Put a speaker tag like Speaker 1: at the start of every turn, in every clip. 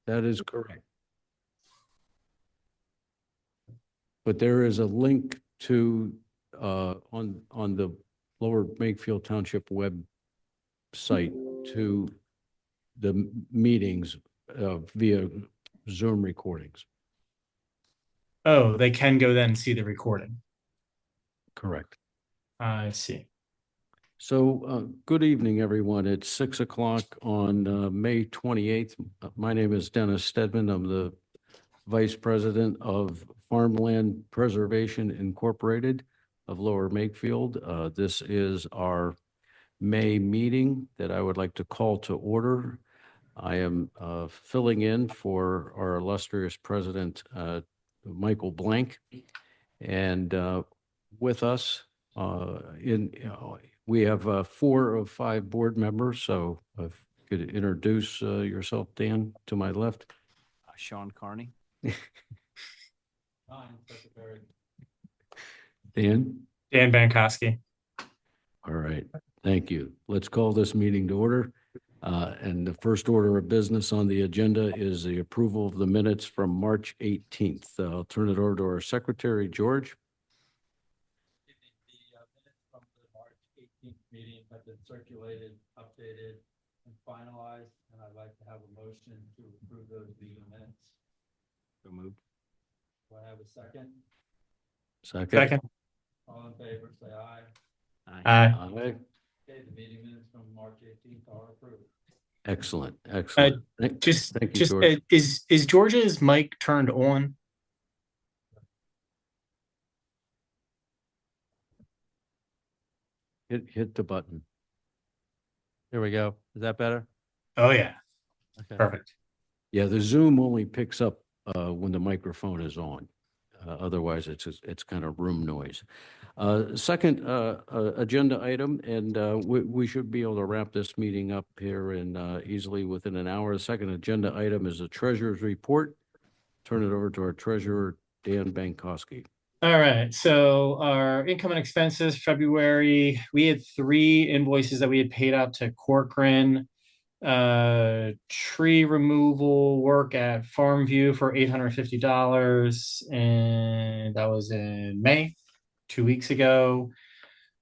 Speaker 1: That is correct. But there is a link to, on the Lower Makefield Township website to the meetings via Zoom recordings.
Speaker 2: Oh, they can go then see the recording.
Speaker 1: Correct.
Speaker 2: I see.
Speaker 1: So, good evening, everyone. It's 6 o'clock on May 28th. My name is Dennis Steadman. I'm the Vice President of Farmland Preservation Incorporated of Lower Makefield. This is our May meeting that I would like to call to order. I am filling in for our illustrious President, Michael Blank. And with us, we have 4 of 5 board members. So if you could introduce yourself, Dan, to my left.
Speaker 3: Sean Carney.
Speaker 1: Dan?
Speaker 2: Dan Bankoske.
Speaker 1: All right. Thank you. Let's call this meeting to order. And the first order of business on the agenda is the approval of the minutes from March 18th. I'll turn it over to our secretary, George.
Speaker 4: The minutes from the March 18th meeting have been circulated, updated, and finalized, and I'd like to have a motion to approve those meeting minutes.
Speaker 3: So moved.
Speaker 4: Do I have a second?
Speaker 2: Second.
Speaker 4: All in favor, say aye.
Speaker 2: Aye.
Speaker 1: Aye.
Speaker 4: Okay, the meeting minutes from March 18th are approved.
Speaker 1: Excellent. Excellent. Thank you, George.
Speaker 2: Is George's mic turned on?
Speaker 1: Hit the button. There we go. Is that better?
Speaker 2: Oh yeah.
Speaker 1: Okay.
Speaker 2: Perfect.
Speaker 1: Yeah, the Zoom only picks up when the microphone is on. Otherwise, it's kind of room noise. Second agenda item, and we should be able to wrap this meeting up here in easily within an hour. The second agenda item is the treasurer's report. Turn it over to our treasurer, Dan Bankoske.
Speaker 2: All right. So our income and expenses, February, we had 3 invoices that we had paid out to Corcoran. Tree removal work at Farmview for $850, and that was in May, 2 weeks ago.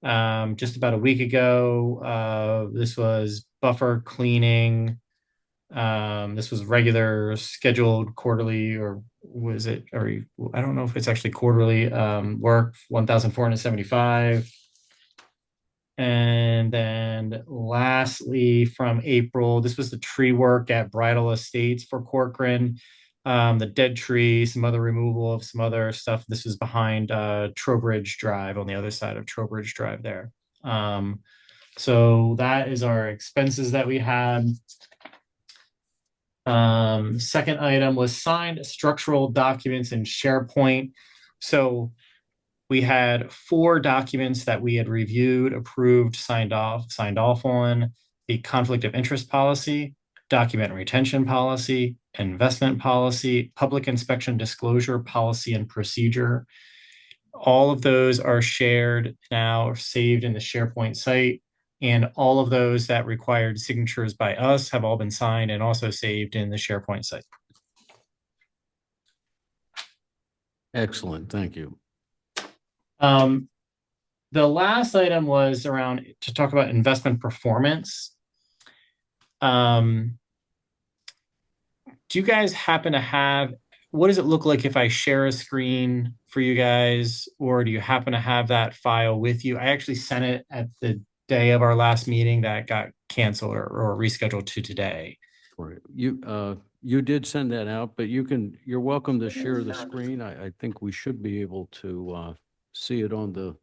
Speaker 2: Just about a week ago, this was buffer cleaning. This was regular scheduled quarterly, or was it, or I don't know if it's actually quarterly, work, 1,475. And then lastly, from April, this was the tree work at BRIDLE Estates for Corcoran. The dead tree, some other removal of some other stuff. This was behind Trowbridge Drive, on the other side of Trowbridge Drive there. So that is our expenses that we had. Second item was signed structural documents in SharePoint. So we had 4 documents that we had reviewed, approved, signed off on: the conflict of interest policy, document retention policy, investment policy, public inspection disclosure policy and procedure. All of those are shared now, saved in the SharePoint site. And all of those that required signatures by us have all been signed and also saved in the SharePoint site.
Speaker 1: Excellent. Thank you.
Speaker 2: The last item was around to talk about investment performance. Do you guys happen to have, what does it look like if I share a screen for you guys, or do you happen to have that file with you? I actually sent it at the day of our last meeting that got canceled or rescheduled to today.
Speaker 1: Right. You did send that out, but you're welcome to share the screen. I think we should be able to see it on the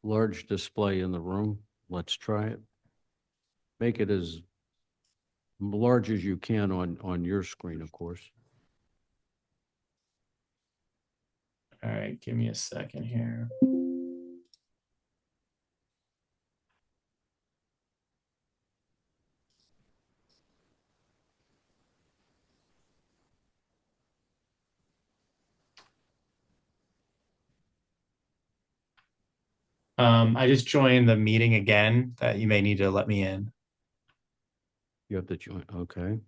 Speaker 1: large display in the room. Let's try it. Make it as large as you can on your screen, of course.
Speaker 2: All right, give me a second here. I just joined the meeting again, that you may need to let me in.
Speaker 1: You have to join. Okay.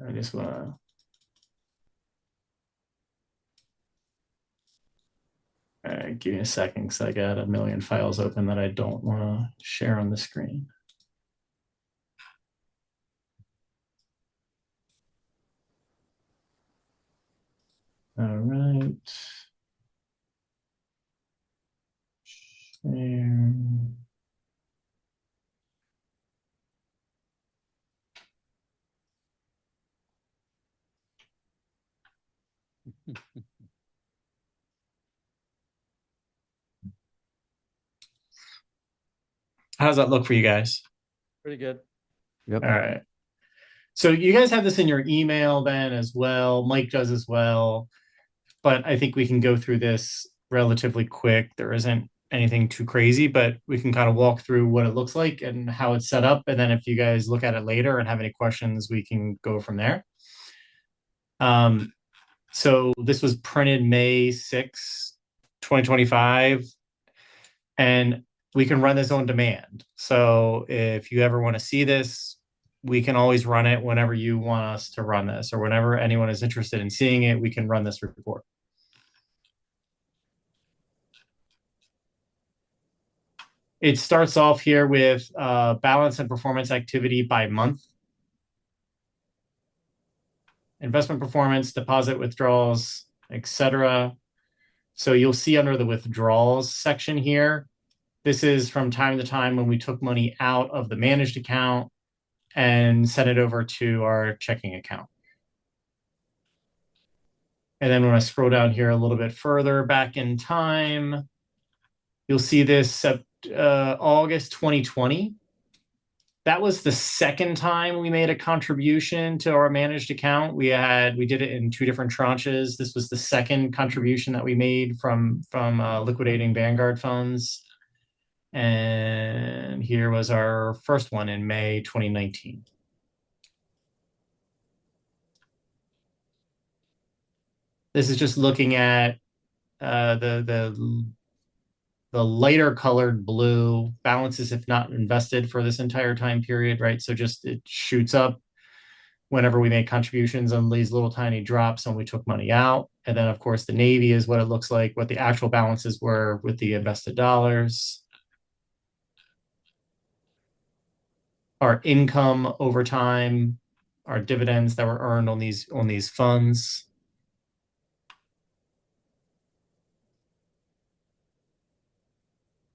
Speaker 2: I just want to give me a second because I got a million files open that I don't want to share on the screen. All right. Share. How does that look for you guys?
Speaker 1: Pretty good. Yep.
Speaker 2: All right. So you guys have this in your email then as well. Mike does as well. But I think we can go through this relatively quick. There isn't anything too crazy, but we can kind of walk through what it looks like and how it's set up. And then if you guys look at it later and have any questions, we can go from there. So this was printed May 6, 2025. And we can run this on demand. So if you ever want to see this, we can always run it whenever you want us to run this, or whenever anyone is interested in seeing it, we can run this report. It starts off here with balance and performance activity by month. Investment performance, deposit withdrawals, etc. So you'll see under the withdrawals section here, this is from time to time when we took money out of the managed account and sent it over to our checking account. And then when I scroll down here a little bit further back in time, you'll see this August 2020. That was the second time we made a contribution to our managed account. We did it in 2 different tranches. This was the second contribution that we made from liquidating Vanguard funds. And here was our first one in May 2019. This is just looking at the lighter colored blue balances if not invested for this entire time period, right? So just it shoots up whenever we make contributions on these little tiny drops when we took money out. And then of course the navy is what it looks like, what the actual balances were with the invested dollars. Our income over time, our dividends that were earned on these funds.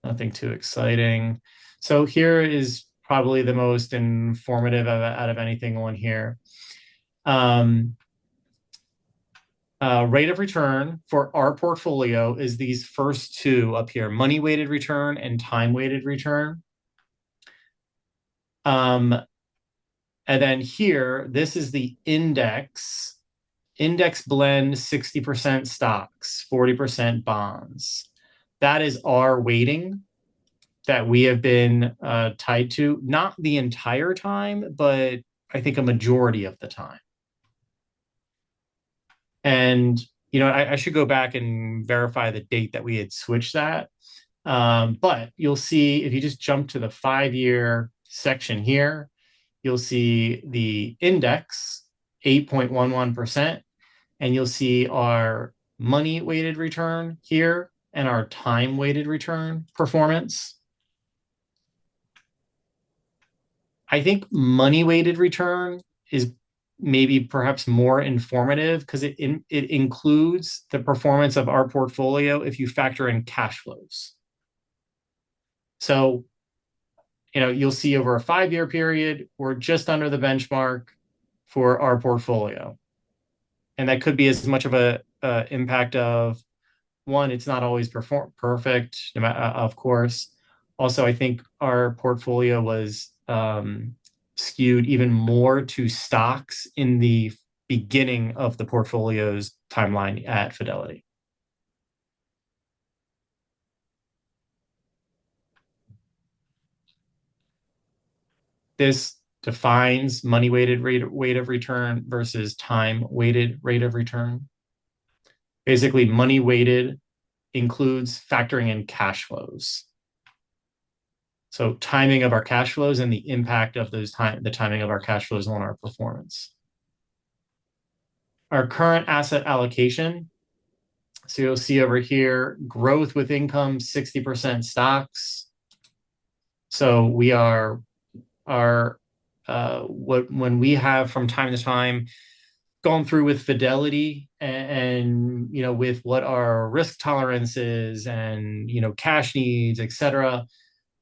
Speaker 2: Nothing too exciting. So here is probably the most informative out of anything on here. Rate of return for our portfolio is these first 2 up here, money weighted return and time weighted return. And then here, this is the index blend, 60% stocks, 40% bonds. That is our weighting that we have been tied to, not the entire time, but I think a majority of the time. And, you know, I should go back and verify the date that we had switched that. But you'll see if you just jump to the 5-year section here, you'll see the index, 8.11%, and you'll see our money weighted return here and our time weighted return performance. I think money weighted return is maybe perhaps more informative because it includes the performance of our portfolio if you factor in cash flows. So, you know, you'll see over a 5-year period, we're just under the benchmark for our portfolio. And that could be as much of a impact of, one, it's not always perfect, of course. Also, I think our portfolio was skewed even more to stocks in the beginning of the portfolio's timeline at Fidelity. This defines money weighted rate of return versus time weighted rate of return. Basically, money weighted includes factoring in cash flows. So timing of our cash flows and the impact of the timing of our cash flows on our performance. our current asset allocation. So you'll see over here, growth with income, 60% stocks. So we are when we have from time to time gone through with Fidelity and you know, with what our risk tolerance is and, you know, cash needs, et cetera,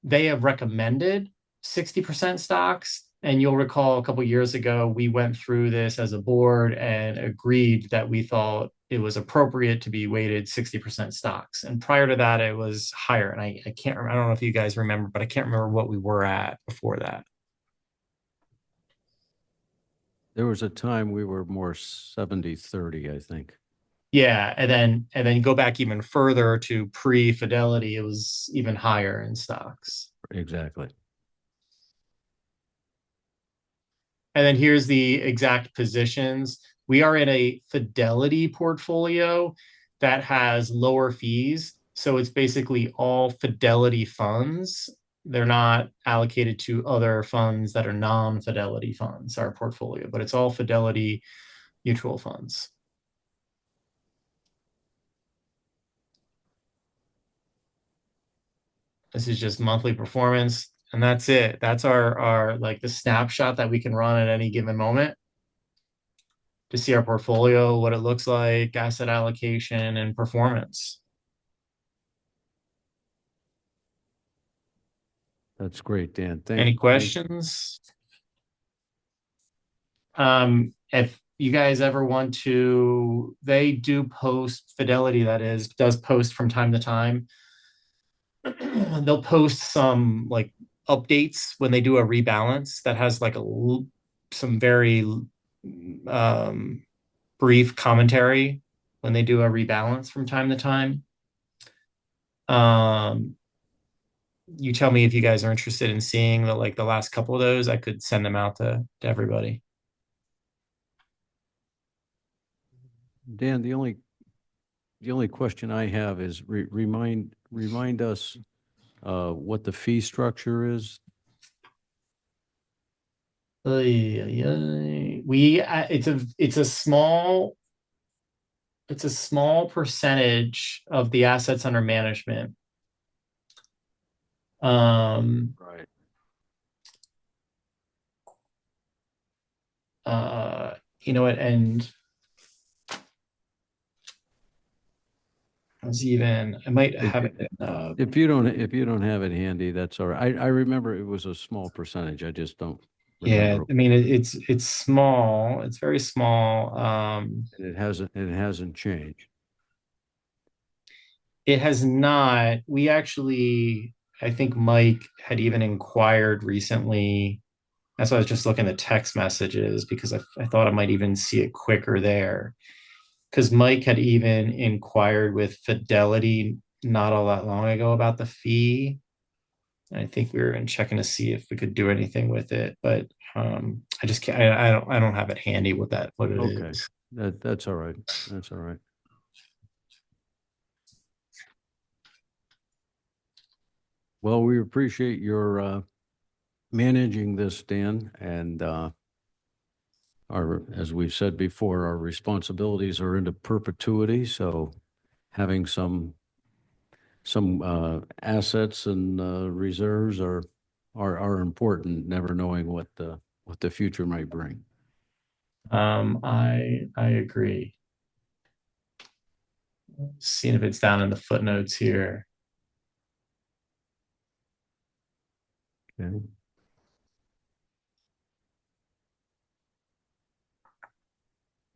Speaker 2: they have recommended 60% stocks. And you'll recall a couple of years ago, we went through this as a board and agreed that we thought it was appropriate to be weighted 60% stocks. And prior to that, it was higher. And I can't remember, I don't know if you guys remember, but I can't remember what we were at before that.
Speaker 1: There was a time we were more 70-30, I think.
Speaker 2: Yeah, and then go back even further to pre-Fidelity, it was even higher in stocks.
Speaker 1: Exactly.
Speaker 2: And then here's the exact positions. We are in a Fidelity portfolio that has lower fees. So it's basically all Fidelity funds. They're not allocated to other funds that are non-Fidelity funds, our portfolio, but it's all Fidelity mutual funds. This is just monthly performance, and that's it. That's our like the snapshot that we can run at any given moment to see our portfolio, what it looks like, asset allocation, and performance.
Speaker 1: That's great, Dan.
Speaker 2: Any questions? If you guys ever want to, they do post, Fidelity that is, does post from time to time. They'll post some like updates when they do a rebalance that has like some very brief commentary when they do a rebalance from time to time. You tell me if you guys are interested in seeing the like the last couple of those. I could send them out to everybody.
Speaker 1: Dan, the only question I have is remind us what the fee structure is.
Speaker 2: It's a small percentage of the assets under management.
Speaker 1: Right.
Speaker 2: You know what, and I might have it.
Speaker 1: If you don't have it handy, that's all right. I remember it was a small percentage. I just don't
Speaker 2: Yeah,
Speaker 1: remember.
Speaker 2: I mean it's small. It's very small.
Speaker 1: And it hasn't changed.
Speaker 2: It has not. We actually, I think Mike had even inquired recently. That's why I was just looking at text messages because I thought I might even see it quicker there. Because Mike had even inquired with Fidelity not all that long ago about the fee. And I think we were checking to see if we could do anything with it, but I just can't. I don't have it handy what it
Speaker 1: Okay.
Speaker 2: is.
Speaker 1: That's all right. That's all right. Well, we appreciate your managing this, Dan, and as we've said before, our responsibilities are into perpetuity. So having some assets and reserves are important. Never knowing what the future might bring.
Speaker 2: I agree. Seeing if it's down in the footnotes here.
Speaker 1: Okay.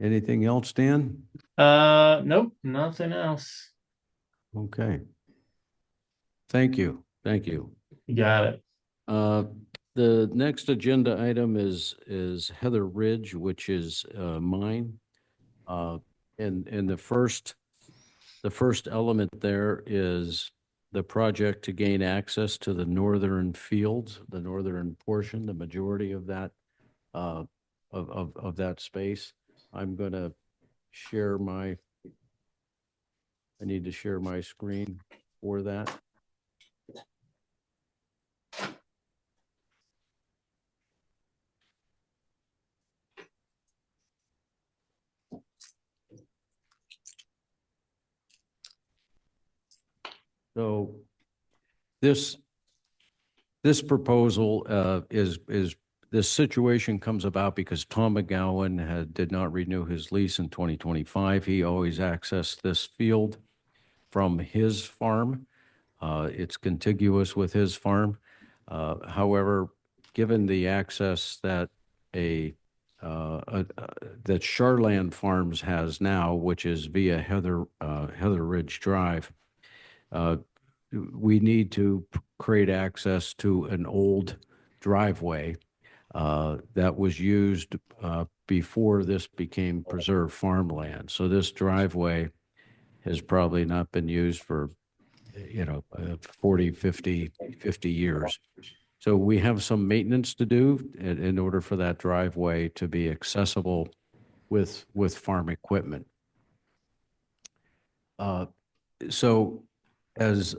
Speaker 1: Anything else, Dan?
Speaker 2: Nope, nothing else.
Speaker 1: Okay. Thank you. Thank you.
Speaker 2: You got it.
Speaker 1: The next agenda item is Heather Ridge, which is mine. And the first element there is the project to gain access to the northern fields, the northern portion, the majority of that of that space. I'm going to share I need to share my screen for that. So this proposal this situation comes about because Tom McGowan did not renew his lease in 2025. He always accessed this field from his farm. It's contiguous with his farm. However, given the access that that Charland Farms has now, which is via Heather Ridge Drive, we need to create access to an old driveway that was used before this became preserved farmland. So this driveway has probably not been used for 40, 50 years. So we have some maintenance to do in order for that driveway to be accessible with farm equipment. So as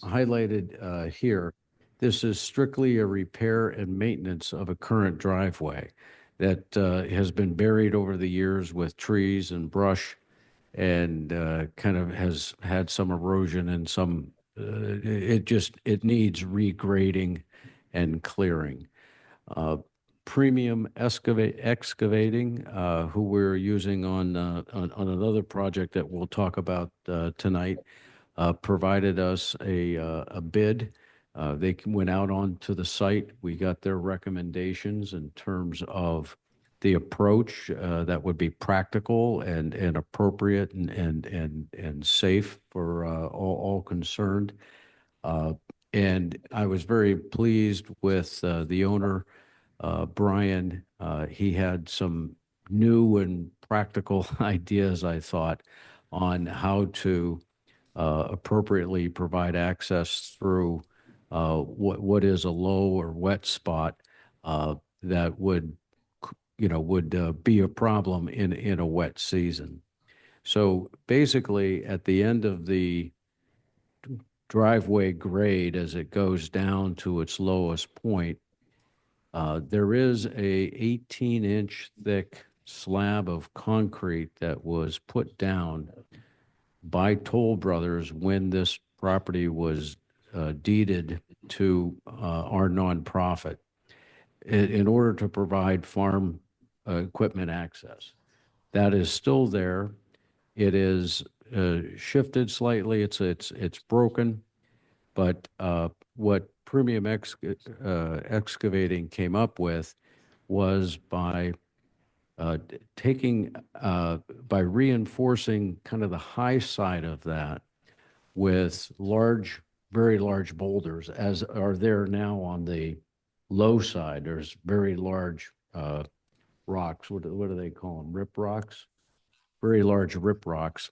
Speaker 1: highlighted here, this is strictly a repair and maintenance of a current driveway that has been buried over the years with trees and brush, and kind of has had some erosion and some, it needs regrading and clearing. Premium Excavating, who we're using on another project that we'll talk about tonight, provided us a bid. They went out onto the site. We got their recommendations in terms of the approach that would be practical and appropriate and safe for all concerned. And I was very pleased with the owner, Brian. He had some new and practical ideas, I thought, on how to appropriately provide access through what is a low or wet spot that would be a problem in a wet season. So basically, at the end of the driveway grade, as it goes down to its lowest point, there is a 18-inch thick slab of concrete that was put down by Toll Brothers when this property was deeded to our nonprofit in order to provide farm equipment access. That is still there. It is shifted slightly. It's broken, but what Premium Excavating came up with was by by reinforcing kind of the high side of that with very large boulders, as are there now on the low side. There's very large rocks. What do they call them? Rip rocks? Very large rip rocks.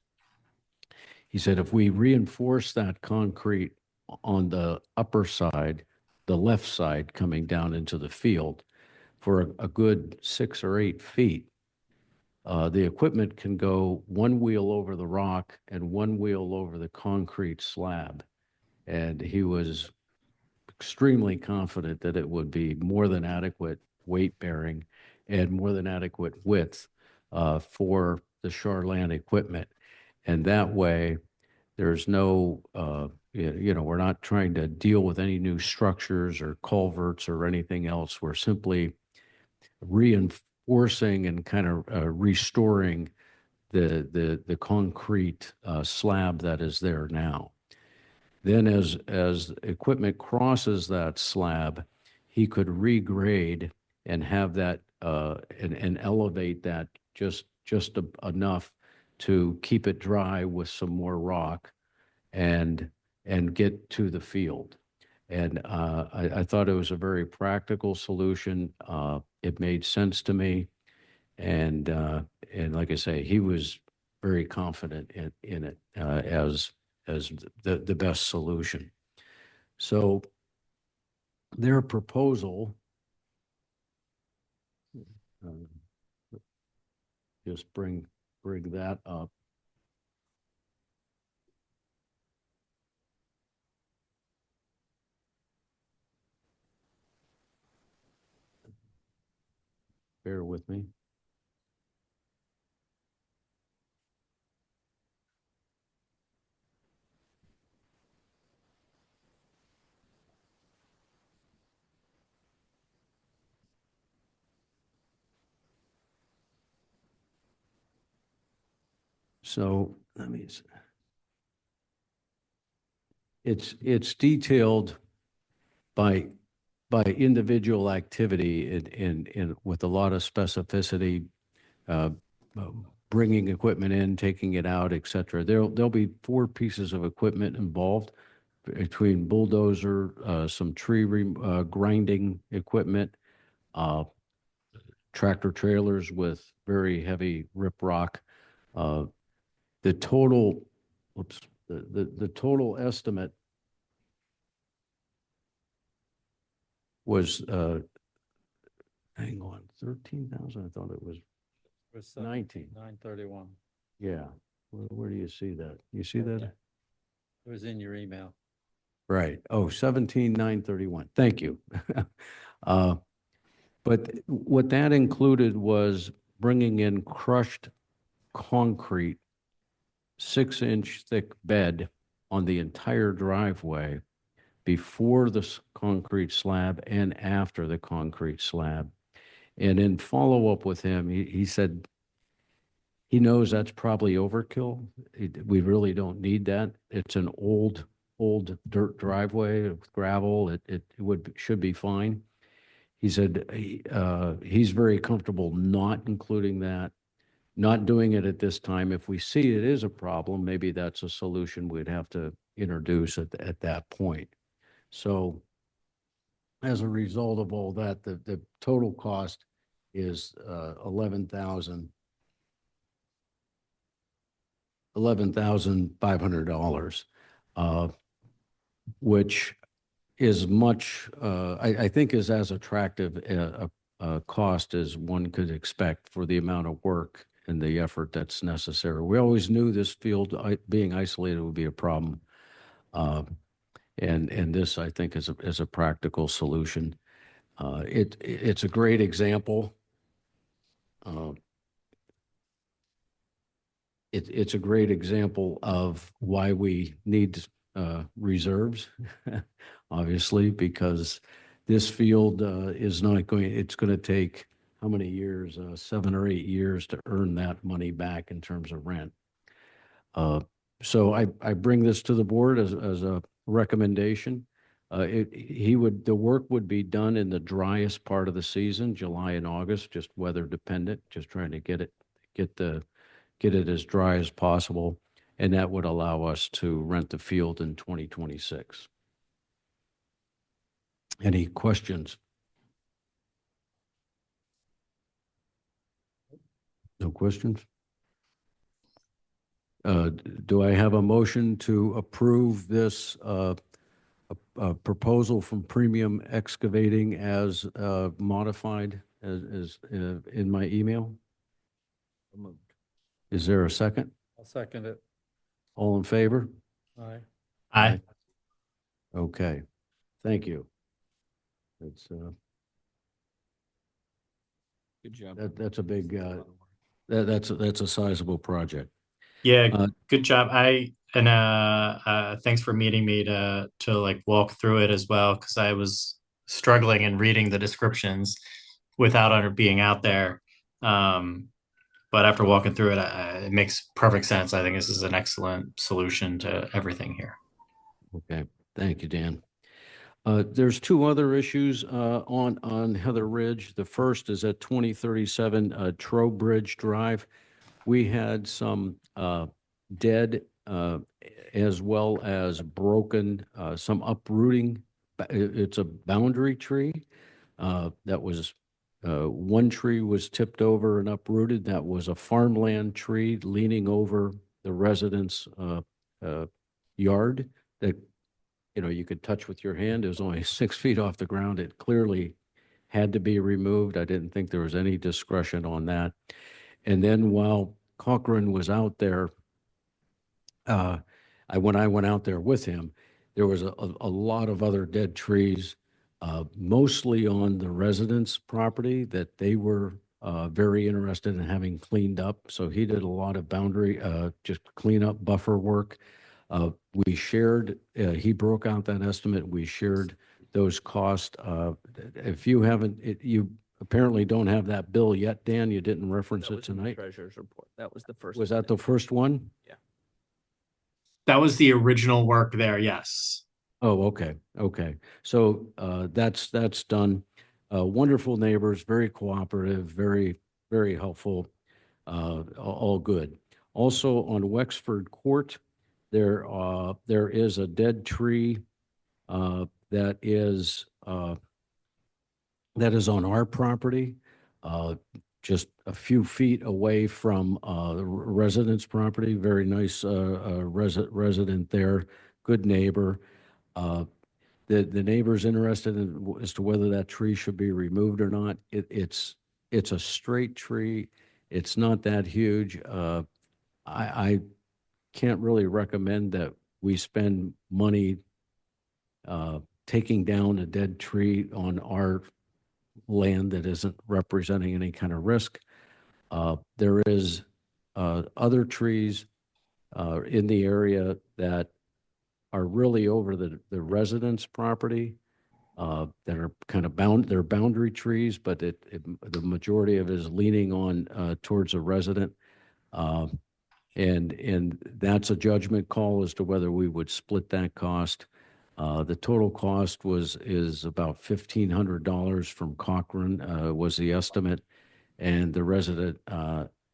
Speaker 1: He said, if we reinforce that concrete on the upper side, the left side coming down into the field for a good 6 or 8 feet, the equipment can go one wheel over the rock and one wheel over the concrete slab. And he was extremely confident that it would be more than adequate weight bearing and more than adequate width for the Charland equipment. And that way, there's no, we're not trying to deal with any new structures or culverts or anything else. We're simply reinforcing and kind of restoring the concrete slab that is there now. Then as equipment crosses that slab, he could regrade and have that and elevate that just enough to keep it dry with some more rock and get to the field. And I thought it was a very practical solution. It made sense to me. And like I say, he was very confident in it as the best solution. So their proposal, just bring that up. Bear with me. So let me see. It's detailed by individual activity in with a lot of specificity, uh, bringing equipment in, taking it out, et cetera. There'll be 4 pieces of equipment involved between bulldozer, some tree grinding equipment, tractor trailers with very heavy riprap. The total, oops, the total estimate was, hang on, 13,000? I thought it was 19.
Speaker 4: 931.
Speaker 1: Yeah. Where do you see that? You see that?
Speaker 4: It was in your email.
Speaker 1: Right. Oh, 17,931. Thank you. But what that included was bringing in crushed concrete, 6-inch thick bed on the entire driveway before the concrete slab and after the concrete slab. And in follow-up with him, he said he knows that's probably overkill. We really don't need that. It's an old dirt driveway with gravel. It should be fine. He said he's very comfortable not including that, not doing it at this time. If we see it is a problem, maybe that's a solution we'd have to introduce at that point. So as a result of all that, the total cost is $11,500, which is much, I think is as attractive a cost as one could expect for the amount of work and the effort that's necessary. We always knew this field being isolated would be a problem. And this, I think, is a practical solution. It's a great example. It's a great example of why we need reserves, obviously, because this field is not going, it's going to take how many years? 7 or 8 years to earn that money back in terms of rent. So I bring this to the board as a recommendation. The work would be done in the driest part of the season, July and August, just weather dependent, just trying to get it as dry as possible. And that would allow us to rent the field in 2026. Any questions? No questions? Do I have a motion to approve this proposal from Premium Excavating as modified as in my email? Is there a second?
Speaker 4: I'll second it.
Speaker 1: All in favor?
Speaker 4: Aye.
Speaker 2: Aye.
Speaker 1: Okay, thank you. It's
Speaker 3: Good job.
Speaker 1: that's a big that's a sizable project.
Speaker 2: Yeah, good job. Thanks for meeting me to like walk through it as well, because I was struggling in reading the descriptions without being out there. But after walking through it, it makes perfect sense. I think this is an excellent solution to everything here.
Speaker 1: Okay, thank you, Dan. There's 2 other issues on Heather Ridge. The first is at 2037 Trowbridge Drive. We had some dead as well as broken, some uprooting. It's a boundary tree that was, one tree was tipped over and uprooted. That was a farmland tree leaning over the resident's yard that, you could touch with your hand. It was only 6 feet off the ground. It clearly had to be removed. I didn't think there was any discretion on that. And then while Cochran was out there, when I went out there with him, there was a lot of other dead trees, mostly on the residents' property that they were very interested in having cleaned up. So he did a lot of boundary, just cleanup buffer work. We shared, he broke out that estimate. We shared those costs. If you haven't, you apparently don't have that bill yet, Dan. You didn't reference it tonight.
Speaker 3: Treasurer's report. that was the first.
Speaker 1: Was that the first one?
Speaker 2: That was the original work there, yes.
Speaker 1: Oh, okay, okay. So that's done. Wonderful neighbors, very cooperative, very helpful, all good. Also on Wexford Court, there is a dead tree that is on our property, just a few feet away from the resident's property. Very nice resident there, good neighbor. The neighbor's interested in as to whether that tree should be removed or not. It's a straight tree. It's not that huge. I can't really recommend that we spend money taking down a dead tree on our land that isn't representing any kind of risk. There is other trees in the area that are really over the residence property that are kind of they're boundary trees, but the majority of it is leaning on towards a resident. And that's a judgment call as to whether we would split that cost. The total cost is about $1,500 from Cochrane was the estimate, and the resident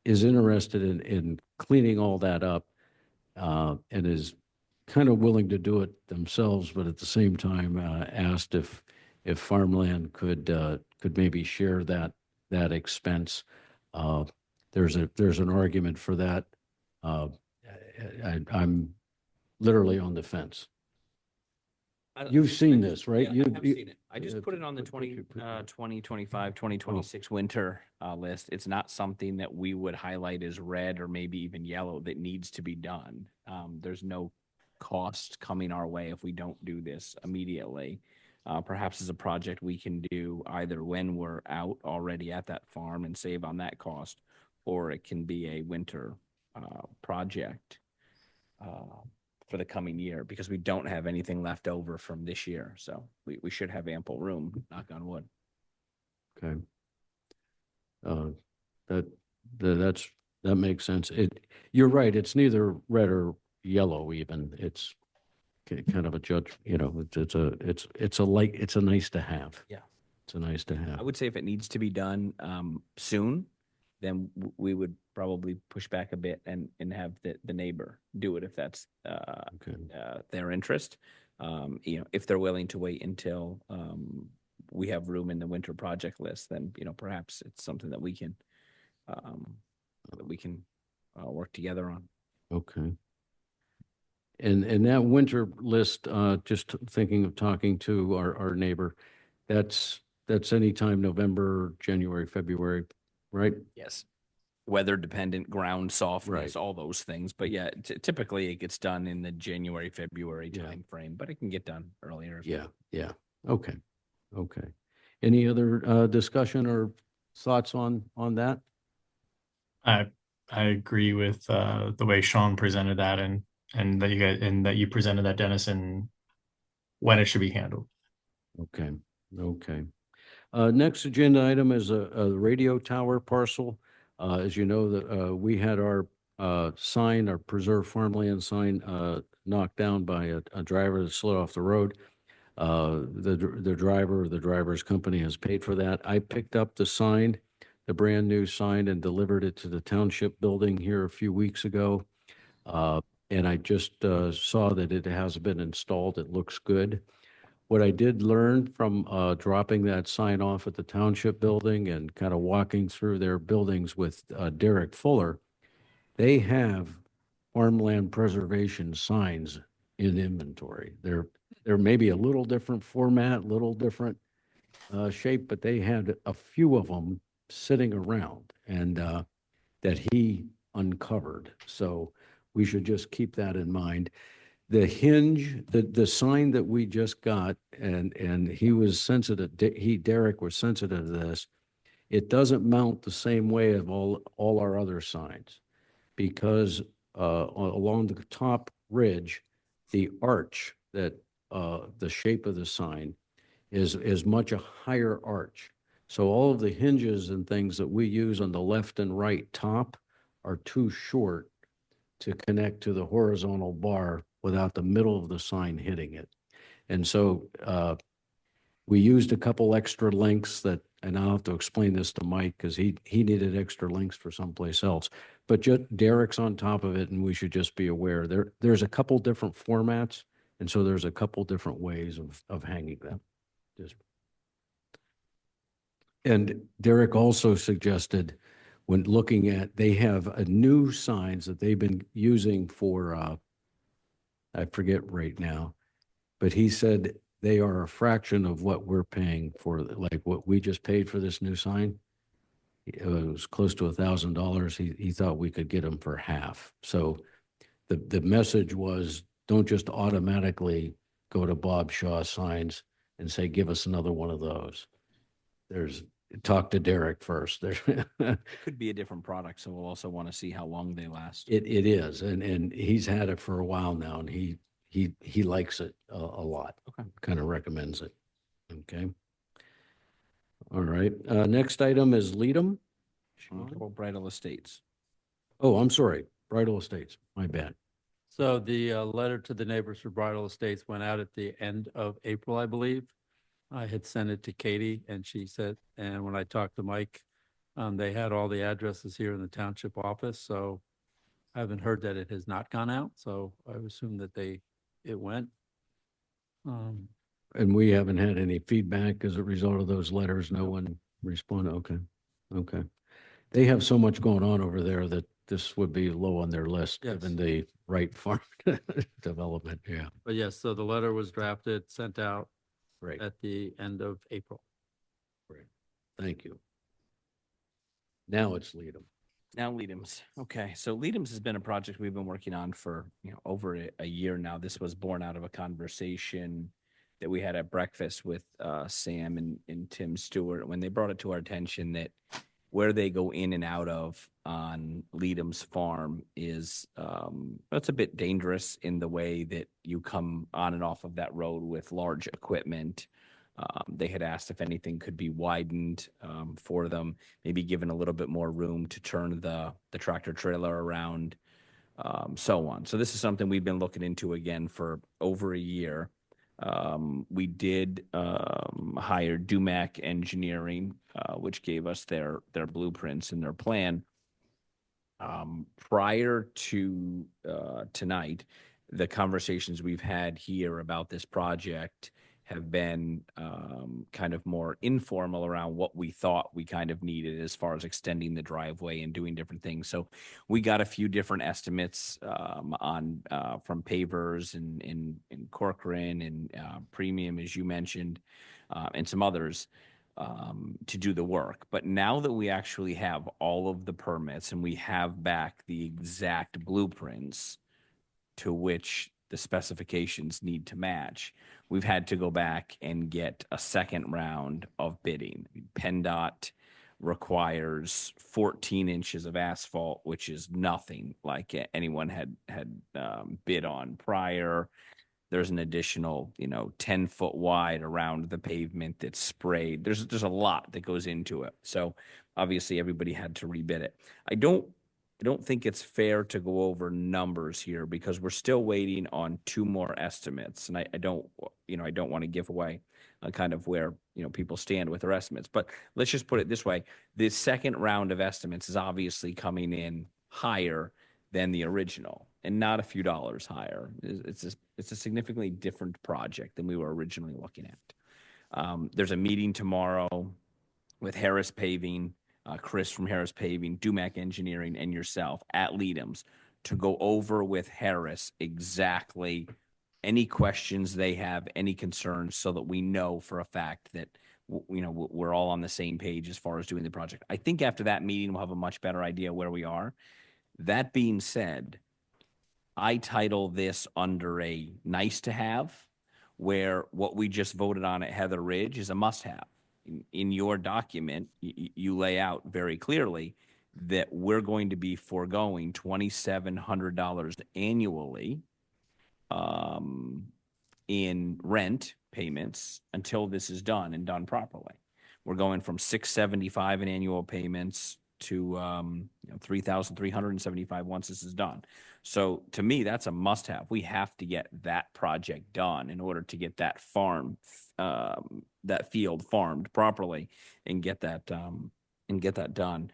Speaker 1: is interested in cleaning all that up and is kind of willing to do it themselves, but at the same time asked if Farmland could maybe share that expense. There's an argument for that. I'm literally on the fence. You've seen this, right?
Speaker 3: Yeah, I've seen it. I just put it on the 2025-2026 winter list. It's not something that we would highlight as red or maybe even yellow that needs to be done. There's no cost coming our way if we don't do this immediately. Perhaps as a project we can do either when we're out already at that farm and save on that cost, or it can be a winter project for the coming year, because we don't have anything left over from this year. So we should have ample room, knock on wood.
Speaker 1: Okay. That makes sense. You're right. It's neither red or yellow even. It's kind of a judge, it's a nice to have.
Speaker 3: Yeah.
Speaker 1: It's a nice to
Speaker 3: I
Speaker 1: have.
Speaker 3: would say if it needs to be done soon, then we would probably push back a bit and have the neighbor do it if that's
Speaker 1: Okay.
Speaker 3: their interest. If they're willing to wait until we have room in the winter project list, then perhaps it's something that we can work together on.
Speaker 1: Okay. And that winter list, just thinking of talking to our neighbor, that's anytime November, January, February, right?
Speaker 3: Yes. Weather dependent, ground softness,
Speaker 1: Right.
Speaker 3: all those things. But yeah, typically it gets done in the January, February
Speaker 1: Yeah.
Speaker 3: time frame, but it can get done earlier. as
Speaker 1: Yeah, yeah. Okay, okay. Any other discussion or thoughts on that?
Speaker 2: I agree with the way Sean presented that and that you presented that, Dennis, and when it should be handled.
Speaker 1: Okay, okay. Next agenda item is a radio tower parcel. As you know, that we had our sign, our preserved farmland sign, knocked down by a driver that slid off the road. The driver or the driver's company has paid for that. I picked up the sign, the brand new sign, and delivered it to the township building here a few weeks ago. And I just saw that it has been installed. It looks good. What I did learn from dropping that sign off at the township building and kind of walking through their buildings with Derek Fuller, they have farmland preservation signs in inventory. They're maybe a little different format, little different shape, but they had a few of them sitting around and that he uncovered. So we should just keep that in mind. The hinge, the sign that we just got, and he was sensitive, Derek was sensitive to this. It doesn't mount the same way of all our other signs, because along the top ridge, the arch that the shape of the sign is much a higher arch. So all of the hinges and things that we use on the left and right top are too short to connect to the horizontal bar without the middle of the sign hitting it. And so we used a couple extra links that, and I'll have to explain this to Mike because he needed extra links for someplace else. But just Derek's on top of it, and we should just be aware there's a couple different formats, and so there's a couple different ways of hanging them. And Derek also suggested, when looking at, they have a new signs that they've been using for, I forget right now, but he said they are a fraction of what we're paying for, like what we just paid for this new sign. It was close to $1,000. He thought we could get them for half. So the message was, don't just automatically go to Bob Shaw Signs and say, give us another one of those. Talk to Derek first.
Speaker 3: Could be a different product, so we'll also want to see how long they last.
Speaker 1: It is, and he's had it for a while now, and he likes it a lot.
Speaker 3: Okay.
Speaker 1: Kind of recommends it. Okay. All right. Next item is LEEDOM.
Speaker 3: Or Bridle Estates.
Speaker 1: Oh, I'm sorry. Bridle Estates. My bad.
Speaker 4: So the letter to the neighbors for Bridle Estates went out at the end of April, I believe. I had sent it to Katie, and she said, and when I talked to Mike, they had all the addresses here in the township office, so I haven't heard that it has not gone out, so I assume that it went.
Speaker 1: And we haven't had any feedback as a result of those letters. No one responded. Okay. Okay. They have so much going on over there that this would be low on their list,
Speaker 4: Yes.
Speaker 1: given the right farm development. Yeah.
Speaker 4: But yes, so the letter was drafted, sent out
Speaker 1: Great.
Speaker 4: at the end of April.
Speaker 1: Great. Thank you. Now it's LEEDOM.
Speaker 3: Now LEEDOM's. Okay, so LEEDOM's has been a project we've been working on for over a year now. This was born out of a conversation that we had at breakfast with Sam and Tim Stewart when they brought it to our attention that where they go in and out of on LEEDOM's farm is it's a bit dangerous in the way that you come on and off of that road with large equipment. They had asked if anything could be widened for them, maybe given a little bit more room to turn the tractor trailer around, so on. So this is something we've been looking into again for over a year. We did hire Dumac Engineering, which gave us their blueprints and their plan. Prior to tonight, the conversations we've had here about this project have been kind of more informal around what we thought we kind of needed as far as extending the driveway and doing different things. So we got a few different estimates on from pavers and Corcoran and Premium, as you mentioned, and some others to do the work. But now that we actually have all of the permits and we have back the exact blueprints to which the specifications need to match, we've had to go back and get a second round of bidding. PennDOT requires 14 inches of asphalt, which is nothing like anyone had bid on prior. There's an additional, 10-foot wide around the pavement that's sprayed. There's a lot that goes into it. So obviously everybody had to rebid it. I don't think it's fair to go over numbers here because we're still waiting on two more estimates. And I don't want to give away kind of where, people stand with their estimates. But let's just put it this way. The second round of estimates is obviously coming in higher than the original and not a few dollars higher. It's a significantly different project than we were originally looking at. There's a meeting tomorrow with Harris Paving, Chris from Harris Paving, Dumac Engineering, and yourself at LEEDOM's to go over with Harris exactly any questions they have, any concerns, so that we know for a fact that we're all on the same page as far as doing the project. I think after that meeting, we'll have a much better idea where we are. That being said, I title this under a nice to have, where what we just voted on at Heather Ridge is a must have. In your document, you lay out very clearly that we're going to be foregoing $2,700 annually in rent payments until this is done and done properly. We're going from $675 in annual payments to 3,375 once this is done. So to me, that's a must-have. We have to get that project done in order to get that that field farmed properly and get that done.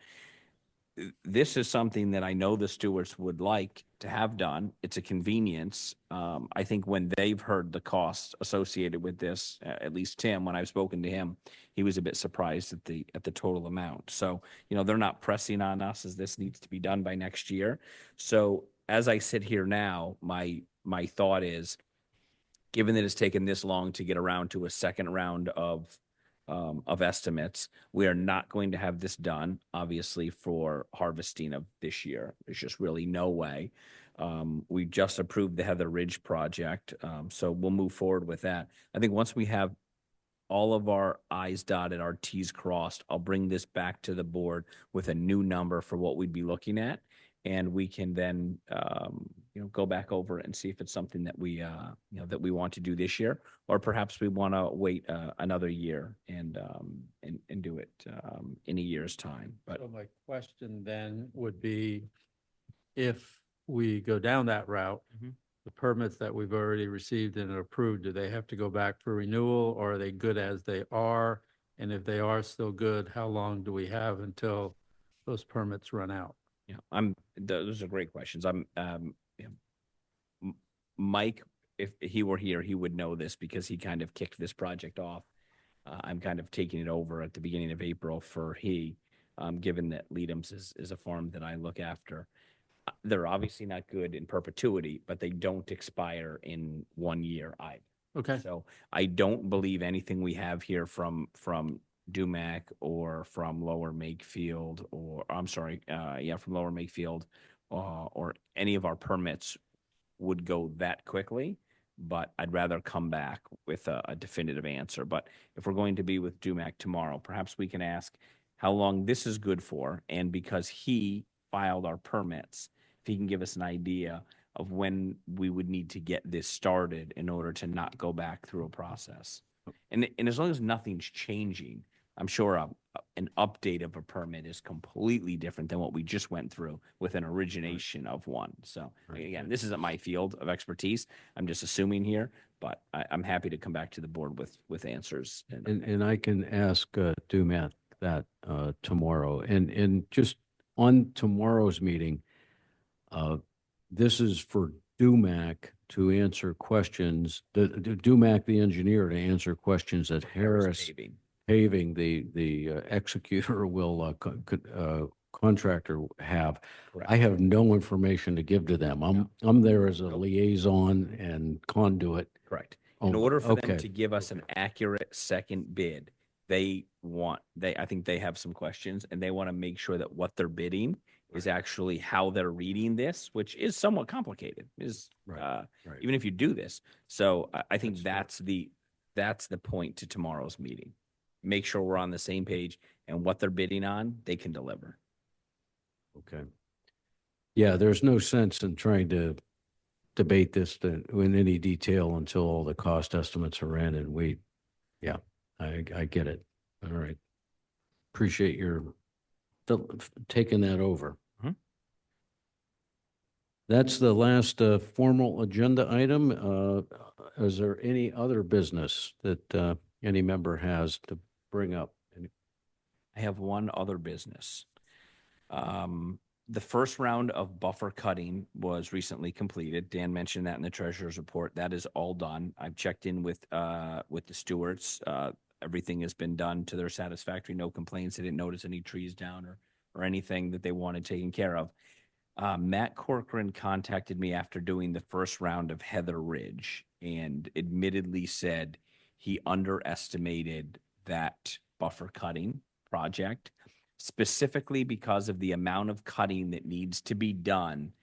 Speaker 3: This is something that I know the stewards would like to have done. It's a convenience. I think when they've heard the costs associated with this, at least Tim, when I've spoken to him, he was a bit surprised at the total amount. So, they're not pressing on us as this needs to be done by next year. So as I sit here now, my thought is, given that it's taken this long to get around to a second round of estimates, we are not going to have this done, obviously, for harvesting of this year. There's just really no way. We just approved the Heather Ridge project, so we'll move forward with that. I think once we have all of our I's dotted, our T's crossed, I'll bring this back to the board with a new number for what we'd be looking at, and we can then go back over it and see if it's something that we that we want to do this year, or perhaps we want to wait another year and do it in a year's time. But
Speaker 4: So my question then would be, if we go down that route, the permits that we've already received and approved, do they have to go back for renewal, or are they good as they are? And if they are still good, how long do we have until those permits run out?
Speaker 3: Those are great questions. Mike, if he were here, he would know this because he kind of kicked this project off. I'm kind of taking it over at the beginning of April given that LEEDOM's is a farm that I look after. They're obviously not good in perpetuity, but they don't expire in 1 year either.
Speaker 4: Okay.
Speaker 3: So I don't believe anything we have here from Dumac or from Lower Makefield, from Lower Makefield, or any of our permits would go that quickly, but I'd rather come back with a definitive answer. But if we're going to be with Dumac tomorrow, perhaps we can ask how long this is good for, and because he filed our permits, if he can give us an idea of when we would need to get this started in order to not go back through a process. And as long as nothing's changing, I'm sure an update of a permit is completely different than what we just went through with an origination of one. So again, this isn't my field of expertise. I'm just assuming here, but I'm happy to come back to the board with answers.
Speaker 1: And I can ask Dumac that tomorrow. And just on tomorrow's meeting, this is for Dumac to answer questions, Dumac, the engineer, to answer questions that Harris Paving, the executor, will contractor have.
Speaker 3: Correct.
Speaker 1: I have no information to give to them. I'm there as a liaison and conduit.
Speaker 3: Correct. In order for them
Speaker 1: Okay.
Speaker 3: to give us an accurate second bid, I think they have some questions, and they want to make sure that what they're bidding is actually how they're reading this, which is somewhat complicated,
Speaker 1: Right.
Speaker 3: even if you do this. So I think that's the point to tomorrow's meeting. Make sure we're on the same page, and what they're bidding on, they can deliver.
Speaker 1: Okay. Yeah, there's no sense in trying to debate this in any detail until all the cost estimates are in, and I get it. All right. Appreciate your taking that over. That's the last formal agenda item. Is there any other business that any member has to bring up?
Speaker 3: I have one other business. The first round of buffer cutting was recently completed. Dan mentioned that in the treasurer's report. That is all done. I've checked in with the stewards. Everything has been done to their satisfactory. No complaints. They didn't notice any trees down or anything that they wanted taken care of. Matt Corcoran contacted me after doing the first round of Heather Ridge and admittedly said he underestimated that buffer cutting project, specifically because of the amount of cutting that needs to be done,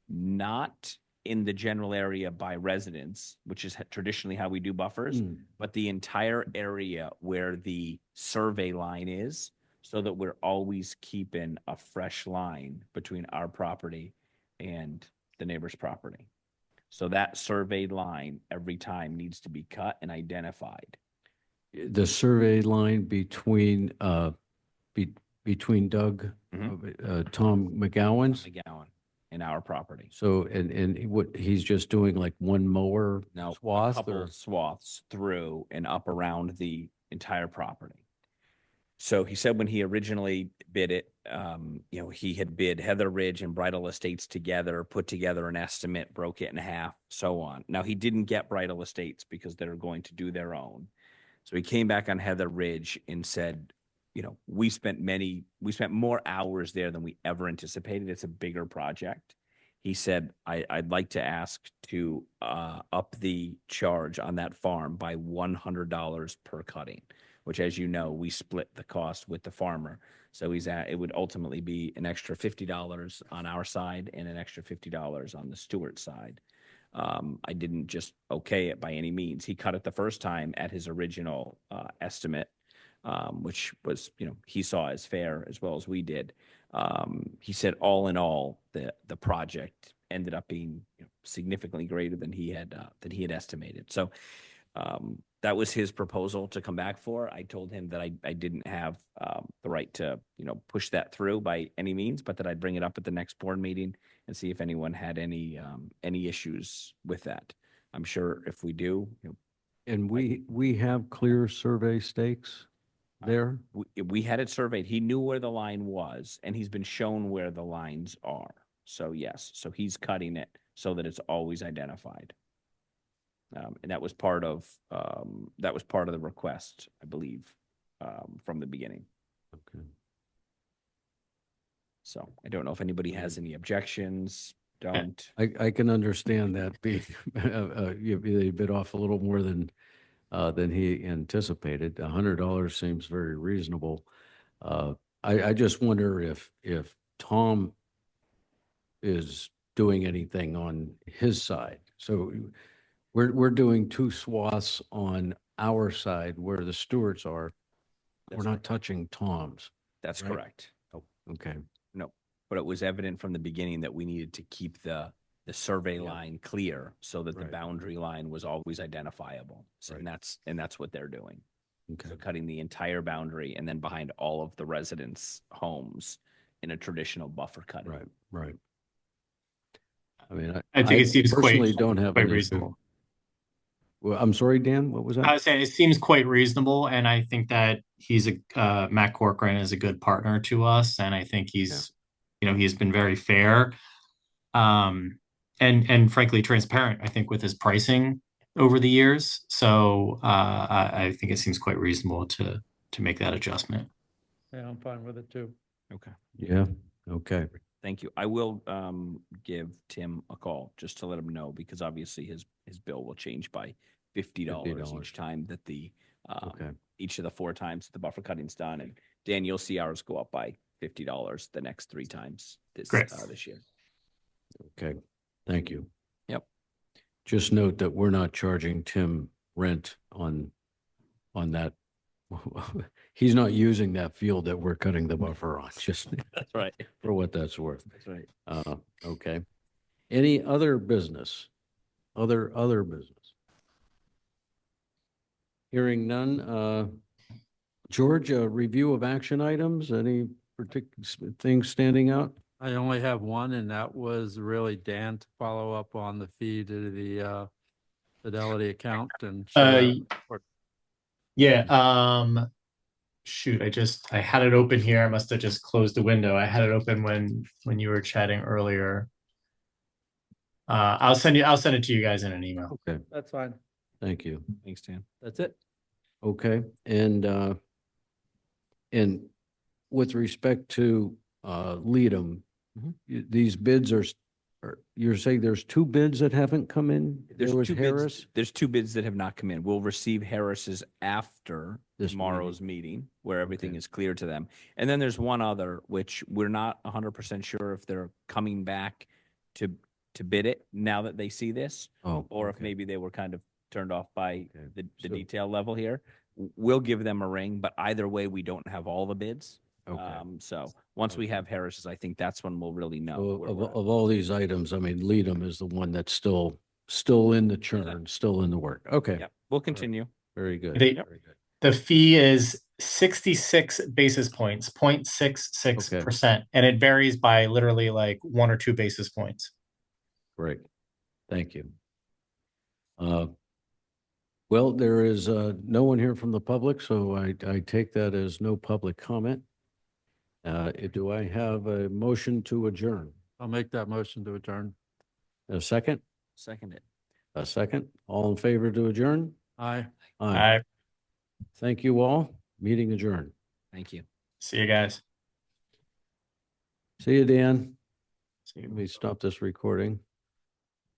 Speaker 3: not in the general area by residents, which is traditionally how we do buffers, but the entire area where the survey line is, so that we're always keeping a fresh line between our property and the neighbor's property. So that surveyed line every time needs to be cut and identified.
Speaker 1: The survey line between between Doug Tom McGowan's?
Speaker 3: McGowan in our property.
Speaker 1: So, and what, he's just doing like one mower?
Speaker 3: Now, a
Speaker 4: Swath
Speaker 3: couple
Speaker 4: or-
Speaker 3: swaths through and up around the entire property. So he said when he originally bid it, he had bid Heather Ridge and Bridle Estates together, put together an estimate, broke it in half, so on. Now, he didn't get Bridle Estates because they're going to do their own. So he came back on Heather Ridge and said, we spent more hours there than we ever anticipated. It's a bigger project. He said, I'd like to ask to up the charge on that farm by $100 per cutting, which, as you know, we split the cost with the farmer. So it would ultimately be an extra $50 on our side and an extra $50 on the Stewart side. I didn't just okay it by any means. He cut it the first time at his original estimate, which was, he saw as fair as well as we did. He said all in all, the project ended up being significantly greater than he had estimated. So that was his proposal to come back for. I told him that I didn't have the right to push that through by any means, but that I'd bring it up at the next board meeting and see if anyone had any issues with that. I'm sure if we do,
Speaker 1: And we have clear survey stakes there?
Speaker 3: we had it surveyed. He knew where the line was, and he's been shown where the lines are. So yes, so he's cutting it so that it's always identified. And that was part of the request, I believe, from the beginning.
Speaker 1: Okay.
Speaker 3: So I don't know if anybody has any objections. Don't.
Speaker 1: I can understand that being, they bit off a little more than he anticipated. $100 seems very reasonable. I just wonder if Tom is doing anything on his side. So we're doing two swaths on our side where the Stewarts are. We're not touching Tom's.
Speaker 3: That's
Speaker 1: right?
Speaker 3: correct.
Speaker 1: Okay.
Speaker 3: No, but it was evident from the beginning that we needed to keep the survey line clear so that the
Speaker 1: Right.
Speaker 3: boundary line was always identifiable. So,
Speaker 1: Right.
Speaker 3: and that's what they're doing.
Speaker 1: Okay.
Speaker 3: So cutting the entire boundary and then behind all of the residents' homes in a traditional buffer cutting.
Speaker 1: Right. Right. I mean,
Speaker 2: I think it seems
Speaker 1: personally don't have
Speaker 2: quite
Speaker 1: an issue.
Speaker 2: reasonable.
Speaker 1: Well, I'm sorry, Dan, what was that?
Speaker 2: I was saying it seems quite reasonable, and I think that Matt Corcoran is a good partner to us, and I think he's been very fair, and frankly transparent, I think, with his pricing over the years. So I think it seems quite reasonable to make that adjustment.
Speaker 4: Yeah, I'm fine with it too.
Speaker 3: Okay.
Speaker 1: Yeah. Okay.
Speaker 3: Thank you. I will give Tim a call just to let him know, because obviously his bill will change by $50 each time that
Speaker 1: Okay.
Speaker 3: each of the 4 times that the buffer cutting's done. And Dan, you'll see ours go up by $50 the next 3 times this year.
Speaker 1: Okay. Thank you.
Speaker 3: Yep.
Speaker 1: Just note that we're not charging Tim rent on that. He's not using that field that we're cutting the buffer on, just
Speaker 3: That's right.
Speaker 1: for what that's worth.
Speaker 3: That's right.
Speaker 1: Okay. Any other business? Other business? Hearing none. George, a review of action items, any particular things standing out?
Speaker 4: I only have one, and that was really Dan to follow up on the fee to the Fidelity account and.
Speaker 2: Yeah. Shoot, I had it open here. I must have just closed the window. I had it open when you were chatting earlier. I'll send it to you guys in an email.
Speaker 1: Okay,
Speaker 4: That's fine.
Speaker 1: thank you.
Speaker 3: Thanks, Dan.
Speaker 4: That's it.
Speaker 1: Okay, and with respect to LEEDOM, these bids are, you're saying there's 2 bids that haven't come in? There was Harris?
Speaker 3: There's 2 bids that have not come in. We'll receive Harris's after
Speaker 1: This
Speaker 3: tomorrow's meeting, where everything
Speaker 1: Okay.
Speaker 3: is clear to them. And then there's one other, which we're not 100% sure if they're coming back to bid it now that they see this,
Speaker 1: Oh,
Speaker 3: or if
Speaker 1: okay.
Speaker 3: maybe they were kind of turned off by
Speaker 1: Okay.
Speaker 3: the
Speaker 1: So-
Speaker 3: detail level here. We'll give them a ring, but either way, we don't have all the bids.
Speaker 1: Okay.
Speaker 3: So once we
Speaker 1: Okay.
Speaker 3: have Harris's, I think that's when we'll really know.
Speaker 1: So
Speaker 3: where
Speaker 1: of
Speaker 3: we're at.
Speaker 1: all these items, I mean, LEEDOM is the one that's still in the churn, still in the work. Okay,
Speaker 3: Yeah, we'll continue.
Speaker 1: very good.
Speaker 2: They-
Speaker 1: Very good.
Speaker 2: The fee is 66 basis points, 0.66%. And it varies by literally like 1 or 2 basis points.
Speaker 1: Great. Thank you. Well, there is no one here from the public, so I take that as no public comment. Do I have a motion to adjourn?
Speaker 4: I'll make that motion to adjourn.
Speaker 1: A second?
Speaker 3: Second it.
Speaker 1: A second? All in favor to adjourn?
Speaker 4: Aye.
Speaker 2: Aye.
Speaker 1: Thank you all. Meeting adjourned.
Speaker 3: Thank you.
Speaker 2: See you guys.
Speaker 1: See you, Dan.
Speaker 2: See you.
Speaker 1: Let me stop this recording.